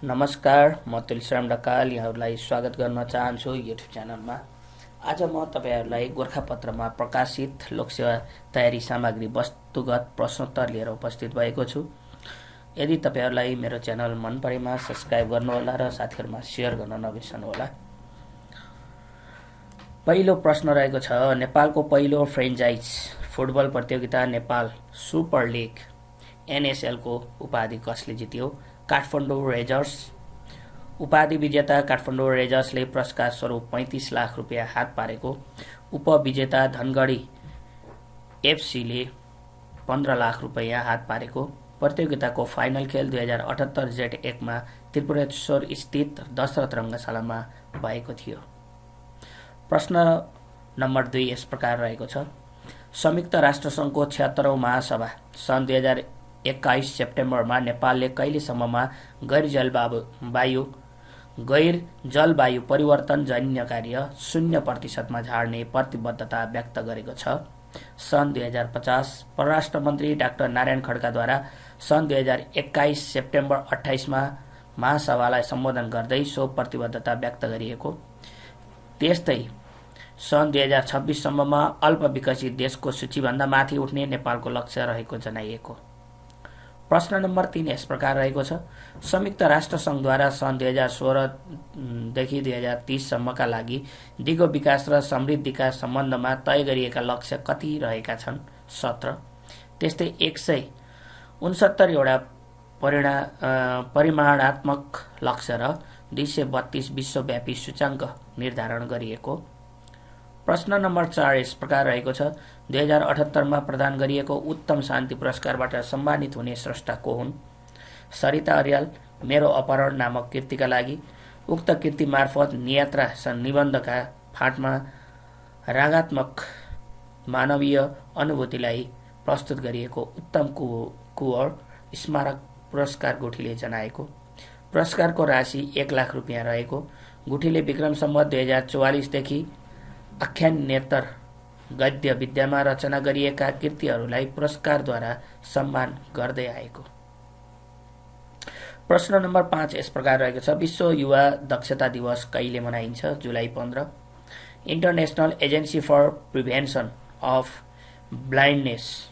नमस्कार, म तुलसिराम ढकाल यहाँहरूलाई स्वागत गर्न चाहन्छु युट्युब च्यानलमा। आज म तपाईहरुलाई गोरखापत्रमा प्रकाशित लोकसेवा तयारी सामग्री वस्तुगत प्रश्नोत्तर लिएर उपस्थित भएको छु। यदि तपाईहरुलाई मेरो च्यानल मन परेमा सब्स्क्राइब गर्नुहोला र साथीहरुमा शेयर गर्न नबिर्सनुहोला। पहिलो प्रश्न रहेको छ, नेपालको पहिलो फ्रेन्चाइज फुटबल प्रतियोगिता नेपाल सुपर लिग NSL को उपाधि कसले जित्यो? काठमाडौँ रेजर्स। उपाधि विजेता काठमाडौँ रेजर्सले पुरस्कार स्वरूप 35 लाख रुपियाँ हात पारेको। उपविजेता धनगढी एफसीले 15 लाख रुपियाँ हात पारेको। प्रतियोगिताको फाइनल खेल 2078 जेठ 1 मा त्रिपुरेश्वर स्थित दशरथ रङ्गशालामा भएको थियो। प्रश्न नम्बर 2 यस प्रकार रहेको छ, संयुक्त राष्ट्रसङ्घको 76औं महासभा सन् 2021 सेप्टेम्बरमा नेपालले कहिलेसम्ममा गैर जलवायु परिवर्तन जन्य कार्य 0% मा झार्ने प्रतिबद्धता व्यक्त गरेको छ? सन् 2050 परराष्ट्र मन्त्री डाक्टर नारायण खड्काद्वारा सन् 2021 सेप्टेम्बर 28 मा महासभालाई सम्बोधन गर्दै सो प्रतिबद्धता व्यक्त गरिएको। त्यस्तै सन् 2026 सम्ममा अल्प विकसित देशको सूचीभन्दा माथि उठ्ने नेपालको लक्ष्य रहेको जनाइएको। प्रश्न नम्बर 3 यस प्रकार रहेको छ, संयुक्त राष्ट्र संघद्वारा सन् 2016 देखि 2030 सम्मका लागि दिगो विकास र समृद्धिका सम्बन्धमा तय गरिएका लक्ष्य कति रहेका छन्? 17। त्यस्तै 169 वटा परिमाणात्मक लक्ष्य र 232 विश्वव्यापी सूचाङ्क निर्धारण गरिएको। प्रश्न नम्बर 4 यस प्रकार रहेको छ, 2078 मा प्रदान गरिएको उत्तम शान्ति पुरस्कारबाट सम्मानित हुने स्रष्टा को हुन्? सरिता अर्याल। मेरो अपहरण नामक कृतिका लागि उक्त कृति मार्फत नियात्रा निबन्धका फाँटमा रागात्मक मानवीय अनुभूतिलाई प्रस्तुत गरिएको उत्तम कुँवर स्मारक पुरस्कार गुठीले जनाएको। पुरस्कारको राशि 1 लाख रुपियाँ रहेको। गुठीले विक्रम सम्वत 2044 देखि आख्यानेतर गद्य विद्यामा रचना गरिएका कृतिहरूलाई पुरस्कारद्वारा सम्मान गर्दै आएको। प्रश्न नम्बर 5 यस प्रकार रहेको छ, विश्व युवा दक्षता दिवस कहिले मनाइन्छ? जुलाई 15। International agency for prevention of blindness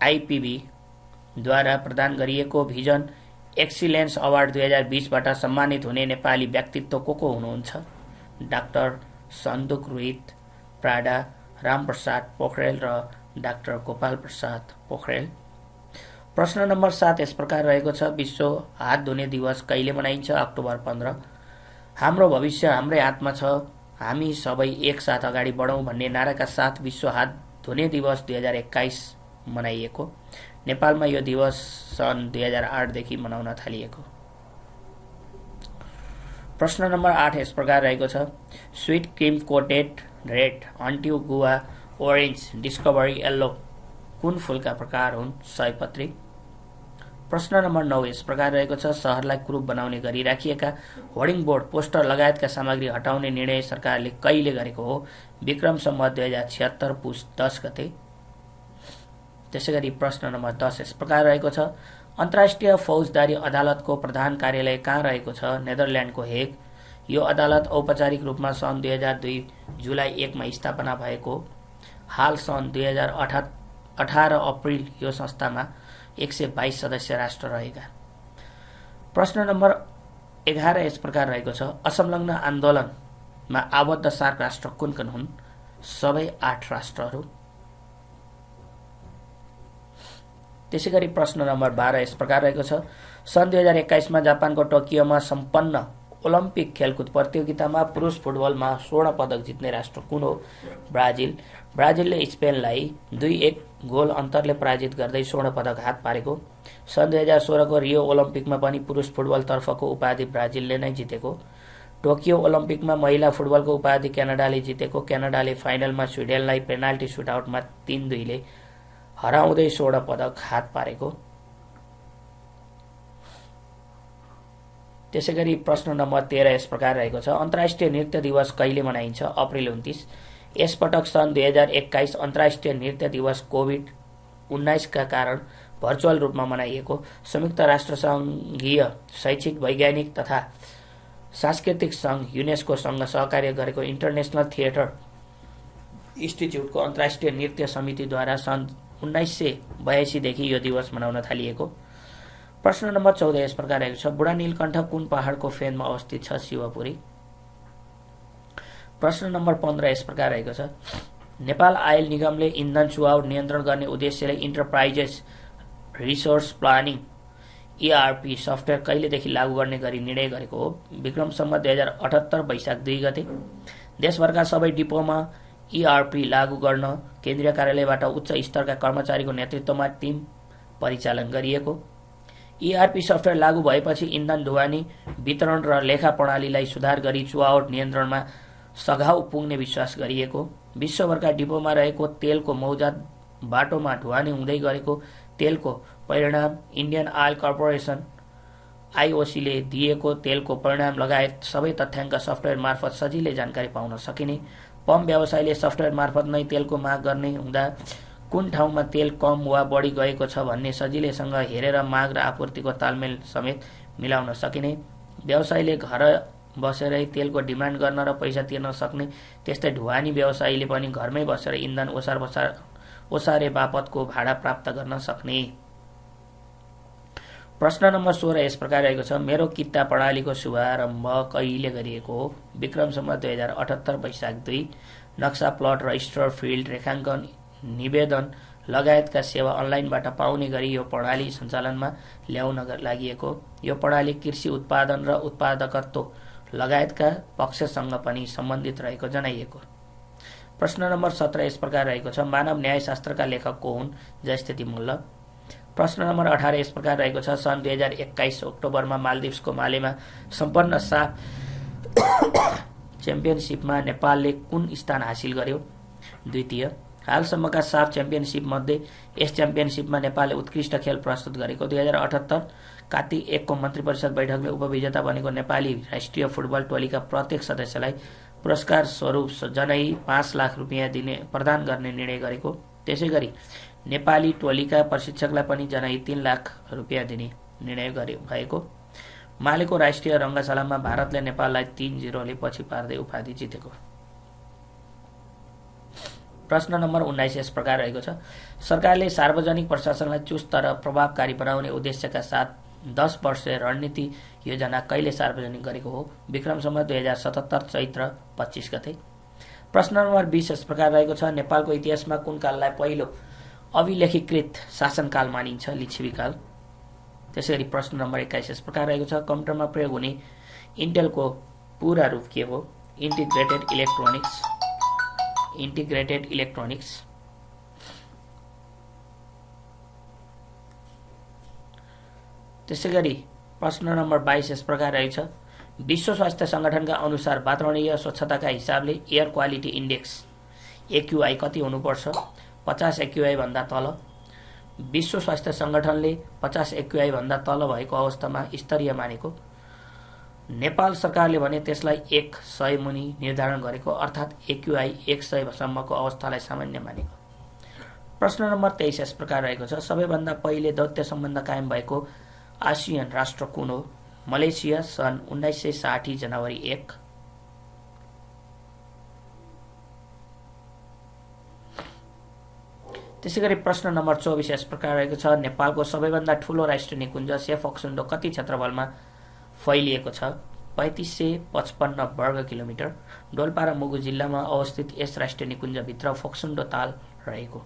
IPB द्वारा प्रदान गरिएको भिजन एक्सिलेन्स अवार्ड 2020 बाट सम्मानित हुने नेपाली व्यक्तित्व को हुनुहुन्छ? डाक्टर सन्दुक रोहित प्राडा, रामप्रसाद पोखरेल र डाक्टर गोपाल प्रसाद पोखरेल। प्रश्न नम्बर 7 यस प्रकार रहेको छ, विश्व हात धुने दिवस कहिले मनाइन्छ? अक्टोबर 15। हाम्रो भविष्य हाम्रै हातमा छ, हामी सबै एकसाथ अगाडि बढौँ भन्ने नाराका साथ विश्व हात धुने दिवस 2021 मनाइएको। नेपालमा यो दिवस सन् 2008 देखि मनाउन थालिएको। प्रश्न नम्बर 8 यस प्रकार रहेको छ, स्वीट क्रीम कोटेड रेड अन्ट्यु गुवा ओरेन्ज डिस्कभरी येल्लो कुन फुलका प्रकार हुन्? सयपत्री। प्रश्न नम्बर 9 यस प्रकार रहेको छ, शहरलाई कुरूप बनाउने गरी राखिएका होर्डिङ बोर्ड पोस्टर लगायतका सामग्री हटाउने निर्णय सरकारले कहिले गरेको हो? विक्रम सम्वत 2076 पुस 10 गते। त्यसैगरी प्रश्न नम्बर 10 यस प्रकार रहेको छ, अन्तर्राष्ट्रिय फौजदारी अदालतको प्रधान कार्यालय कहाँ रहेको छ? नेदरल्यान्डको हेग। यो अदालत औपचारिक रूपमा सन् 2002 जुलाई 1 मा स्थापना भएको। हाल सन् 2018 अप्रिल यो संस्थामा 122 सदस्य राष्ट्र रहेका। प्रश्न नम्बर 11 यस प्रकार रहेको छ, असंलग्न आन्दोलनमा आबद्ध सार्क राष्ट्र कुन हुन्? सबै 8 राष्ट्रहरू। त्यसैगरी प्रश्न नम्बर 12 यस प्रकार रहेको छ, सन् 2021 मा जापानको टोकियोमा सम्पन्न ओलम्पिक खेलकुद प्रतियोगितामा पुरुष फुटबलमा स्वर्ण पदक जित्ने राष्ट्र कुन हो? ब्राजिल। ब्राजिलले स्पेनलाई 2-1 गोल अन्तरले पराजित गर्दै स्वर्ण पदक हात पारेको। सन् 2016 को रियो ओलम्पिकमा पनि पुरुष फुटबलतर्फको उपाधि ब्राजिलले नै जितेको। टोकियो ओलम्पिकमा महिला फुटबलको उपाधि क्यानाडाले जितेको। क्यानाडाले फाइनलमा स्विडेनलाई पेनाल्टी सुटआउटमा 3-2 ले हराउँदै स्वर्ण पदक हात पारेको। त्यसैगरी प्रश्न नम्बर 13 यस प्रकार रहेको छ, अन्तर्राष्ट्रिय नृत्य दिवस कहिले मनाइन्छ? अप्रिल 29। यसपटक सन् 2021 अन्तर्राष्ट्रिय नृत्य दिवस कोभिड-19 का कारण भर्चुअल रूपमा मनाइएको संयुक्त राष्ट्रसङ्घीय शैक्षिक वैज्ञानिक तथा सांस्कृतिक सङ्घ युनेस्कोसँग सहकार्य गरेको इन्टरनेसनल थिएटर इन्स्टिच्युटको अन्तर्राष्ट्रिय नृत्य समितिद्वारा सन् 1982 देखि यो दिवस मनाउन थालिएको। प्रश्न नम्बर 14 यस प्रकार रहेको छ, बुढा नीलकण्ठ कुन पहाडको फेदमा अवस्थित छ? शिवपुरी। प्रश्न नम्बर 15 यस प्रकार रहेको छ, नेपाल आयल निगमले इन्धन चुहावट नियन्त्रण गर्ने उद्देश्यले enterprises resource planning ERP software कहिलेदेखि लागू गर्ने गरी निर्णय गरेको हो? विक्रम सम्वत 2078 वैशाख 2 गते। देशभरका सबै डिपोमा ERP लागू गर्न केन्द्रीय कार्यालयबाट उच्च स्तरका कर्मचारीको नेतृत्वमा टिम परिचालन गरिएको। ERP सफ्टवेयर लागू भएपछि इन्धन ढुवानी वितरण र लेखा प्रणालीलाई सुधार गरी चुहावट नियन्त्रणमा सघाउ पुग्ने विश्वास गरिएको। विश्वभरका डिपोमा रहेको तेलको मौजात बाटोमा ढुवानी हुँदै गरेको तेलको परिणाम इन्डियन आयल कर्पोरेसन IOCले दिएको तेलको परिणाम लगायत सबै तथ्याङ्क सफ्टवेयर मार्फत सजिलै जानकारी पाउन सकिने। पम्प व्यवसायले सफ्टवेयर मार्फत नै तेलको माग गर्ने हुँदा कुन ठाउँमा तेल कम वा बढी गएको छ भन्ने सजिलैसँग हेरेर माग र आपूर्तिको तालमेल समेत मिलाउन सकिने। व्यवसायले घर बसेरै तेलको डिमान्ड गर्न र पैसा तिर्न सक्ने। त्यस्तै ढुवानी व्यवसायीले पनि घरमै बसेर इन्धन ओसारे बापतको भाडा प्राप्त गर्न सक्ने। प्रश्न नम्बर 16 यस प्रकार रहेको छ, मेरो किता प्रणालीको शुभारम्भ कहिले गरिएको हो? विक्रम सम्वत 2078 वैशाख 2। नक्सा प्लट रजिस्टर फिल्ड रेखाङ्कन निवेदन लगायतका सेवा अनलाइनबाट पाउने गरी यो प्रणाली सञ्चालनमा ल्याउन लागि। यो प्रणाली कृषि उत्पादन र उत्पादकत्व लगायतका पक्षसँग पनि सम्बन्धित रहेको जनाइएको। प्रश्न नम्बर 17 यस प्रकार रहेको छ, मानव न्यायशास्त्रका लेखक को हुन्? जयस्थिति मल्ल। प्रश्न नम्बर 18 यस प्रकार रहेको छ, सन् 2021 अक्टोबरमा मालदिभ्सको मालेमा सम्पन्न साफ च्याम्पियनसिपमा नेपालले कुन स्थान हासिल गर्यो? द्वितीय। हालसम्मका साफ च्याम्पियनसिप मध्ये यस च्याम्पियनसिपमा नेपालले उत्कृष्ट खेल प्रस्तुत गरेको। 2078 कार्तिक 1 को मन्त्री परिषद बैठकले उपविजेता बनेको नेपाली राष्ट्रिय फुटबल टोलीका प्रत्येक सदस्यलाई पुरस्कार स्वरूप जनै 5 लाख रुपियाँ प्रदान गर्ने निर्णय गरेको। त्यसैगरी नेपाली टोलीका प्रशिक्षकलाई पनि जनै 3 लाख रुपियाँ दिने निर्णय भएको। मालेको राष्ट्रिय रङ्गशालामा भारतले नेपाललाई 3-0 ले पछि पार्दै उपाधि जितेको। प्रश्न नम्बर 19 यस प्रकार रहेको छ, सरकारले सार्वजनिक प्रशासनलाई चुस्त र प्रभावकारी बनाउने उद्देश्यका साथ 10 वर्षीय रणनीति योजना कहिले सार्वजनिक गरेको हो? विक्रम सम्वत 2077 चैत्र 25 गते। प्रश्न नम्बर 20 यस प्रकार रहेको छ, नेपालको इतिहासमा कुन काललाई पहिलो अभिलेखीकृत शासनकाल मानिन्छ? लिच्छवीकाल। त्यसैगरी प्रश्न नम्बर 21 यस प्रकार रहेको छ, कम्प्युटरमा प्रयोग हुने इन्टेलको पूरा रूप के हो? Integrated electronics. त्यसैगरी प्रश्न नम्बर 22 यस प्रकार रहेको छ, विश्व स्वास्थ्य संगठनका अनुसार वातावरणीय स्वच्छताका हिसाबले एयर क्वालिटी इन्डेक्स AQI कति हुनुपर्छ? 50 AQI भन्दा तल। विश्व स्वास्थ्य संगठनले 50 AQI भन्दा तल भएको अवस्थामा स्तरीय मानेको। नेपाल सरकारले भने त्यसलाई 100 मुनि निर्धारण गरेको, अर्थात् AQI 100 सम्मको अवस्थालाई सामान्य मानेको। प्रश्न नम्बर 23 यस प्रकार रहेको छ, सबैभन्दा पहिले दौत्य सम्बन्ध कायम भएको आसियान राष्ट्र कुन हो? मलेसिया, सन् 1960 जनवरी 1। त्यसैगरी प्रश्न नम्बर 24 यस प्रकार रहेको छ, नेपालको सबैभन्दा ठूलो राष्ट्रिय निकुञ्ज सेफोक्सुन्डो कति क्षेत्रफलमा फैलिएको छ? 3555 वर्ग किलोमिटर। डोल्पा र मुगु जिल्लामा अवस्थित यस राष्ट्रिय निकुञ्जभित्र फोक्सुन्डो ताल रहेको।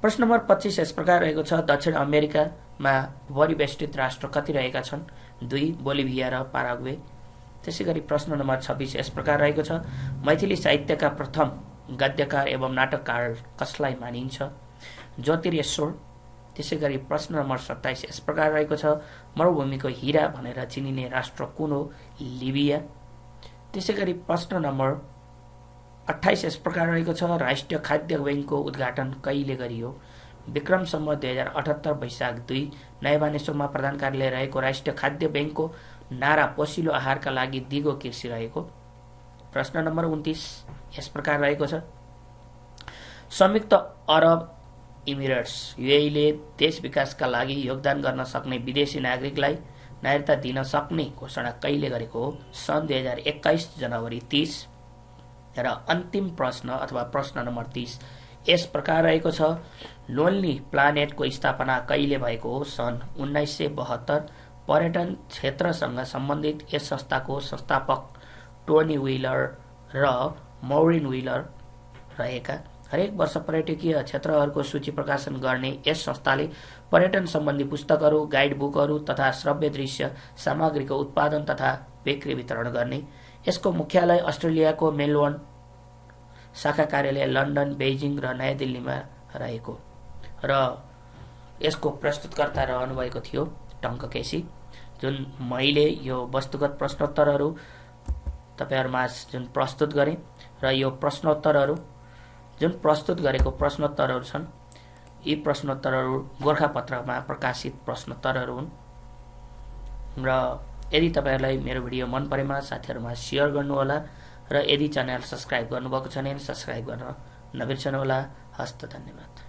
प्रश्न नम्बर 25 यस प्रकार रहेको छ, दक्षिण अमेरिकामा परिवेष्टित राष्ट्र कति रहेका छन्? 2, बोलिभिया र पाराग्वे। त्यसैगरी प्रश्न नम्बर 26 यस प्रकार रहेको छ, मैथिली साहित्यका प्रथम गद्यकार एवं नाटककार कसलाई मानिन्छ? ज्योतिरेश्वर। त्यसैगरी प्रश्न नम्बर 27 यस प्रकार रहेको छ, मरुभूमिको हीरा भनेर चिनिने राष्ट्र कुन हो? लिबिया। त्यसैगरी प्रश्न नम्बर 28 यस प्रकार रहेको छ, राष्ट्रिय खाद्य बैंकको उद्घाटन कहिले गरियो? विक्रम सम्वत 2078 वैशाख 2। नयाँ बानेश्वरमा प्रधान कार्यालय रहेको राष्ट्रिय खाद्य बैंकको नारा पोषिलो आहारका लागि दिगो कृषि रहेको। प्रश्न नम्बर 29 यस प्रकार रहेको छ, संयुक्त अरब इमिरेट्स युएईले देश विकासका लागि योगदान गर्न सक्ने विदेशी नागरिकलाई नागरिकता दिन सक्ने घोषणा कहिले गरेको हो? सन् 2021 जनवरी 30। र अन्तिम प्रश्न अथवा प्रश्न नम्बर 30 यस प्रकार रहेको छ, लोन्ली प्लानेटको स्थापना कहिले भएको हो? सन् 1972। पर्यटन क्षेत्रसँग सम्बन्धित यस संस्थाको संस्थापक टोनी व्हिलर र मौरिन व्हिलर रहेका। हरेक वर्ष पर्यटकीय क्षेत्रहरूको सूची प्रकाशन गर्ने यस संस्थाले पर्यटन सम्बन्धी पुस्तकहरू, गाइड बुकहरू तथा श्रव्य दृश्य सामग्रीको उत्पादन तथा बिक्री वितरण गर्ने। यसको मुख्यालय अस्ट्रेलियाको मेलबर्न, शाखा कार्यालय लन्डन, बेइजिङ र नयाँ दिल्लीमा रहेको र यसको प्रस्तुतकर्ता रहनुभएको थियो टङ्क केसी। जुन मैले यो वस्तुगत प्रश्नोत्तरहरू तपाईहरुमाझ जुन प्रस्तुत गरेँ र यो प्रश्नोत्तरहरू जुन प्रस्तुत गरेको प्रश्नोत्तरहरू छन्, यी प्रश्नोत्तरहरू गोरखापत्रमा प्रकाशित प्रश्नोत्तरहरू हुन् र यदि तपाईहरुलाई मेरो भिडियो मन परेमा साथीहरुमा शेयर गर्नुहोला र यदि च्यानल सब्स्क्राइब गर्नुभएको छ भने सब्स्क्राइब गर्न नबिर्सनुहोला। हस्त धन्यवाद।